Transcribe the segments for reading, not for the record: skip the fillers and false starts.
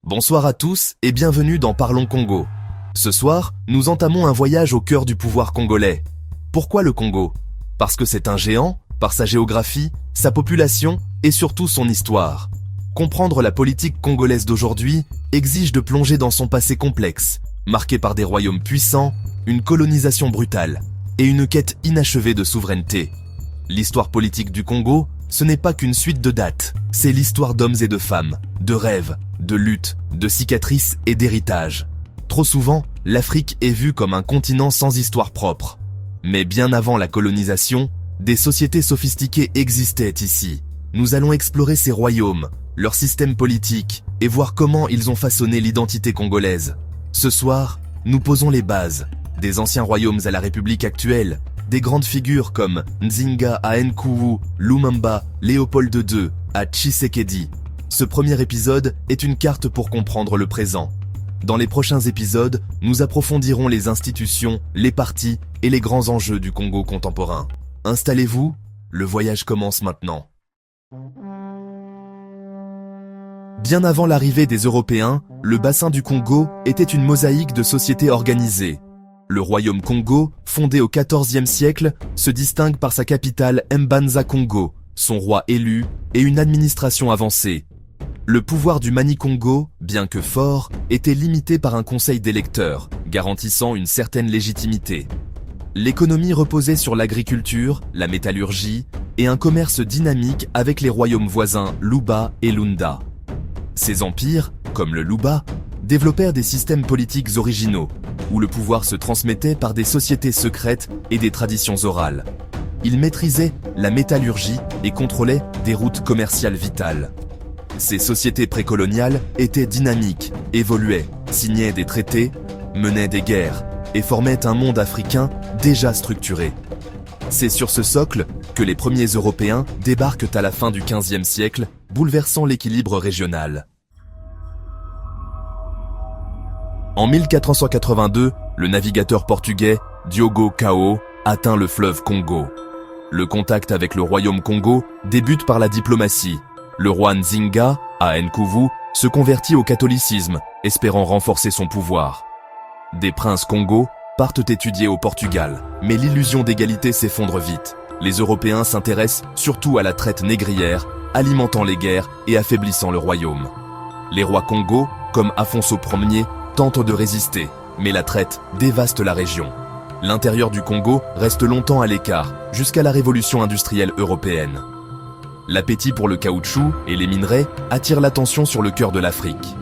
Bonsoir à tous et bienvenue dans Parlons Congo. Ce soir, nous entamons un voyage au cœur du pouvoir congolais. Pourquoi le Congo? Parce que c'est un géant, par sa géographie, sa population et surtout son histoire. Comprendre la politique congolaise d'aujourd'hui exige de plonger dans son passé complexe, marqué par des royaumes puissants, une colonisation brutale et une quête inachevée de souveraineté. L'histoire politique du Congo, ce n'est pas qu'une suite de dates, c'est l'histoire d'hommes et de femmes, de rêves, de luttes, de cicatrices et d'héritages. Trop souvent, l'Afrique est vue comme un continent sans histoire propre. Mais bien avant la colonisation, des sociétés sophistiquées existaient ici. Nous allons explorer ces royaumes, leur système politique et voir comment ils ont façonné l'identité congolaise. Ce soir, nous posons les bases, des anciens royaumes à la République actuelle, des grandes figures comme Nzinga à Nkouvou, Lumumba, Léopold II à Tshisekedi. Ce premier épisode est une carte pour comprendre le présent. Dans les prochains épisodes, nous approfondirons les institutions, les partis et les grands enjeux du Congo contemporain. Installez-vous, le voyage commence maintenant. Bien avant l'arrivée des Européens, le bassin du Congo était une mosaïque de sociétés organisées. Le royaume Congo, fondé au XIVe siècle, se distingue par sa capitale Mbanza-Congo, son roi élu et une administration avancée. Le pouvoir du Mani-Congo, bien que fort, était limité par un conseil d'électeurs, garantissant une certaine légitimité. L'économie reposait sur l'agriculture, la métallurgie et un commerce dynamique avec les royaumes voisins Luba et Lunda. Ces empires, comme le Luba, développèrent des systèmes politiques originaux, où le pouvoir se transmettait par des sociétés secrètes et des traditions orales. Ils maîtrisaient la métallurgie et contrôlaient des routes commerciales vitales. Ces sociétés précoloniales étaient dynamiques, évoluaient, signaient des traités, menaient des guerres et formaient un monde africain déjà structuré. C'est sur ce socle que les premiers Européens débarquent à la fin du XVe siècle, bouleversant l'équilibre régional. En 1482, le navigateur portugais Diogo Cao atteint le fleuve Congo. Le contact avec le royaume Congo débute par la diplomatie. Le roi Nzinga, à Nkouvou, se convertit au catholicisme, espérant renforcer son pouvoir. Des princes Congo partent étudier au Portugal, mais l'illusion d'égalité s'effondre vite. Les Européens s'intéressent surtout à la traite négrière, alimentant les guerres et affaiblissant le royaume. Les rois Congo, comme Afonso Ier, tentent de résister, mais la traite dévaste la région. L'intérieur du Congo reste longtemps à l'écart, jusqu'à la révolution industrielle européenne. L'appétit pour le caoutchouc et les minerais attire l'attention sur le cœur de l'Afrique.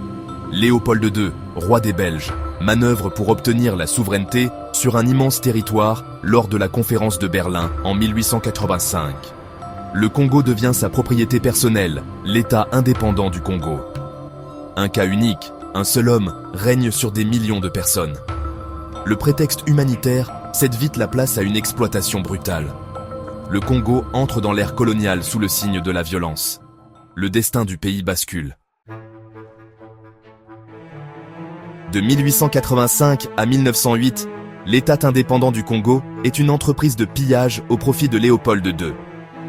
Léopold II, roi des Belges, manœuvre pour obtenir la souveraineté sur un immense territoire lors de la conférence de Berlin en 1885. Le Congo devient sa propriété personnelle, l'État indépendant du Congo. Un cas unique, un seul homme règne sur des millions de personnes. Le prétexte humanitaire cède vite la place à une exploitation brutale. Le Congo entre dans l'ère coloniale sous le signe de la violence. Le destin du pays bascule. De 1885 à 1908, l'État indépendant du Congo est une entreprise de pillage au profit de Léopold II.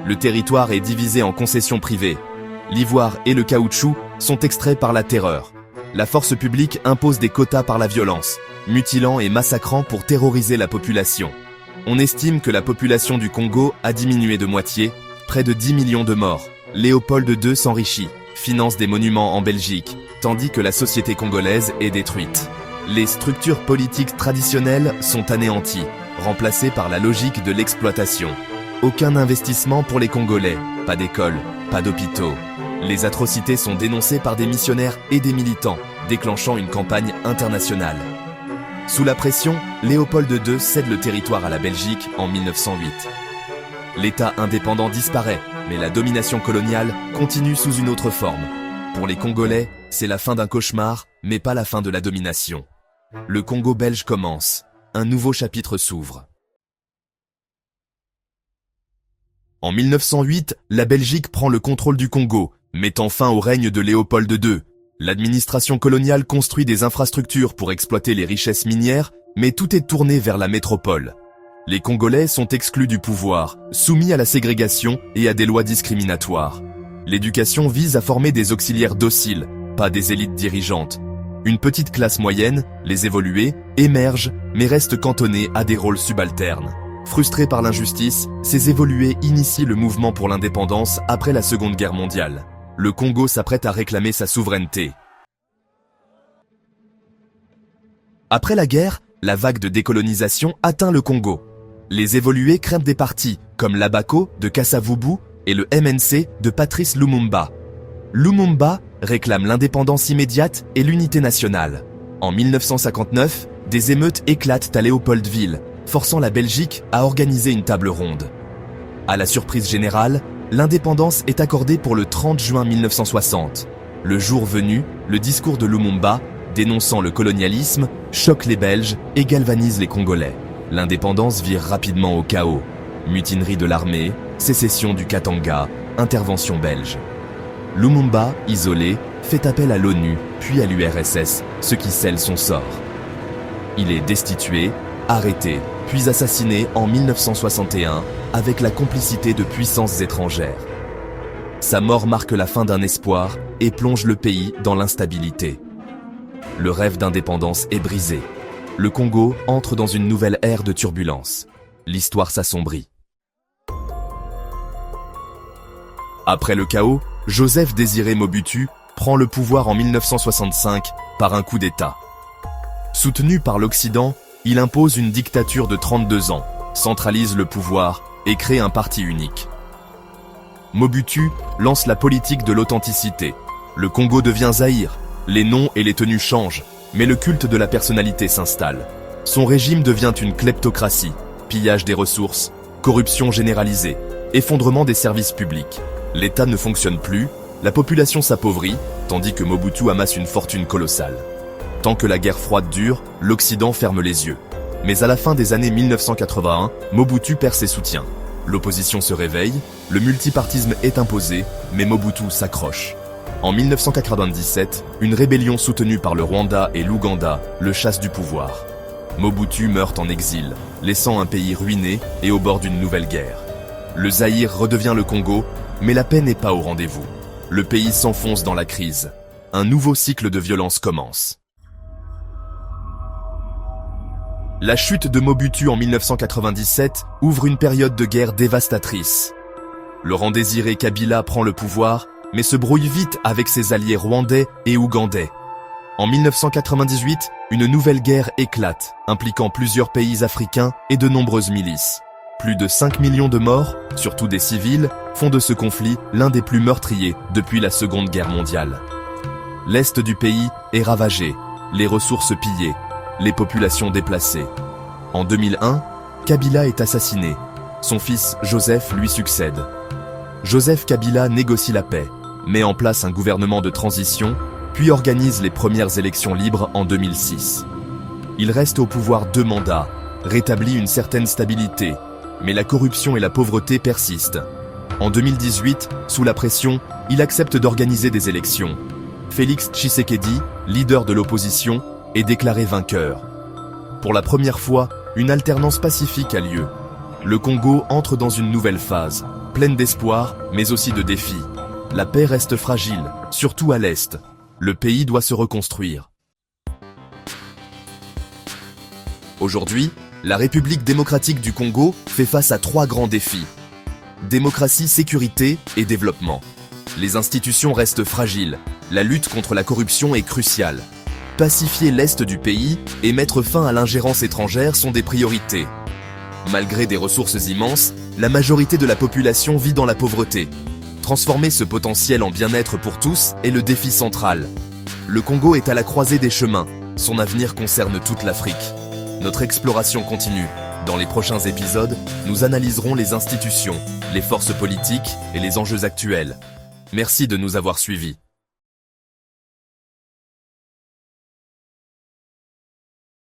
Le territoire est divisé en concessions privées. L'ivoire et le caoutchouc sont extraits par la terreur. La force publique impose des quotas par la violence, mutilant et massacrant pour terroriser la population. On estime que la population du Congo a diminué de moitié, près de 10 millions de morts. Léopold II s'enrichit, finance des monuments en Belgique, tandis que la société congolaise est détruite. Les structures politiques traditionnelles sont anéanties, remplacées par la logique de l'exploitation. Aucun investissement pour les Congolais, pas d'écoles, pas d'hôpitaux. Les atrocités sont dénoncées par des missionnaires et des militants, déclenchant une campagne internationale. Sous la pression, Léopold II cède le territoire à la Belgique en 1908. L'État indépendant disparaît, mais la domination coloniale continue sous une autre forme. Pour les Congolais, c'est la fin d'un cauchemar, mais pas la fin de la domination. Le Congo belge commence. Un nouveau chapitre s'ouvre. En 1908, la Belgique prend le contrôle du Congo, mettant fin au règne de Léopold II. L'administration coloniale construit des infrastructures pour exploiter les richesses minières, mais tout est tourné vers la métropole. Les Congolais sont exclus du pouvoir, soumis à la ségrégation et à des lois discriminatoires. L'éducation vise à former des auxiliaires dociles, pas des élites dirigeantes. Une petite classe moyenne, les évolués, émergent, mais restent cantonnés à des rôles subalternes. Frustrés par l'injustice, ces évolués initient le mouvement pour l'indépendance après la Seconde Guerre mondiale. Le Congo s'apprête à réclamer sa souveraineté. Après la guerre, la vague de décolonisation atteint le Congo. Les évolués craignent des partis comme l'Abako de Kasavubu et le MNC de Patrice Lumumba. Lumumba réclame l'indépendance immédiate et l'unité nationale. En 1959, des émeutes éclatent à Léopoldville, forçant la Belgique à organiser une table ronde. À la surprise générale, l'indépendance est accordée pour le 30 juin 1960. Le jour venu, le discours de Lumumba, dénonçant le colonialisme, choque les Belges et galvanise les Congolais. L'indépendance vire rapidement au chaos. Mutinerie de l'armée, sécession du Katanga, intervention belge. Lumumba, isolé, fait appel à l'ONU, puis à l'URSS, ce qui scelle son sort. Il est destitué, arrêté, puis assassiné en 1961 avec la complicité de puissances étrangères. Sa mort marque la fin d'un espoir et plonge le pays dans l'instabilité. Le rêve d'indépendance est brisé. Le Congo entre dans une nouvelle ère de turbulence. L'histoire s'assombrit. Après le chaos, Joseph Désiré Mobutu prend le pouvoir en 1965 par un coup d'État. Soutenu par l'Occident, il impose une dictature de 32 ans, centralise le pouvoir et crée un parti unique. Mobutu lance la politique de l'authenticité. Le Congo devient Zaïre. Les noms et les tenues changent, mais le culte de la personnalité s'installe. Son régime devient une kleptocratie, pillage des ressources, corruption généralisée, effondrement des services publics. L'État ne fonctionne plus, la population s'appauvrit, tandis que Mobutu amasse une fortune colossale. Tant que la guerre froide dure, l'Occident ferme les yeux. Mais à la fin des années 1981, Mobutu perd ses soutiens. L'opposition se réveille, le multipartisme est imposé, mais Mobutu s'accroche. En 1997, une rébellion soutenue par le Rwanda et l'Ouganda le chasse du pouvoir. Mobutu meurt en exil, laissant un pays ruiné et au bord d'une nouvelle guerre. Le Zaïre redevient le Congo, mais la paix n'est pas au rendez-vous. Le pays s'enfonce dans la crise. Un nouveau cycle de violence commence. La chute de Mobutu en 1997 ouvre une période de guerre dévastatrice. Laurent Désiré Kabila prend le pouvoir, mais se brouille vite avec ses alliés rwandais et ougandais. En 1998, une nouvelle guerre éclate, impliquant plusieurs pays africains et de nombreuses milices. Plus de 5 millions de morts, surtout des civils, font de ce conflit l'un des plus meurtriers depuis la Seconde Guerre mondiale. L'est du pays est ravagé, les ressources pillées, les populations déplacées. En 2001, Kabila est assassiné. Son fils Joseph lui succède. Joseph Kabila négocie la paix, met en place un gouvernement de transition, puis organise les premières élections libres en 2006. Il reste au pouvoir 2 mandats, rétablit une certaine stabilité, mais la corruption et la pauvreté persistent. En 2018, sous la pression, il accepte d'organiser des élections. Félix Tshisekedi, leader de l'opposition, est déclaré vainqueur. Pour la première fois, une alternance pacifique a lieu. Le Congo entre dans une nouvelle phase, pleine d'espoir, mais aussi de défis. La paix reste fragile, surtout à l'Est. Le pays doit se reconstruire. Aujourd'hui, la République démocratique du Congo fait face à 3 grands défis. Démocratie, sécurité et développement. Les institutions restent fragiles. La lutte contre la corruption est cruciale. Pacifier l'Est du pays et mettre fin à l'ingérence étrangère sont des priorités. Malgré des ressources immenses, la majorité de la population vit dans la pauvreté. Transformer ce potentiel en bien-être pour tous est le défi central. Le Congo est à la croisée des chemins. Son avenir concerne toute l'Afrique. Notre exploration continue. Dans les prochains épisodes, nous analyserons les institutions, les forces politiques et les enjeux actuels. Merci de nous avoir suivis.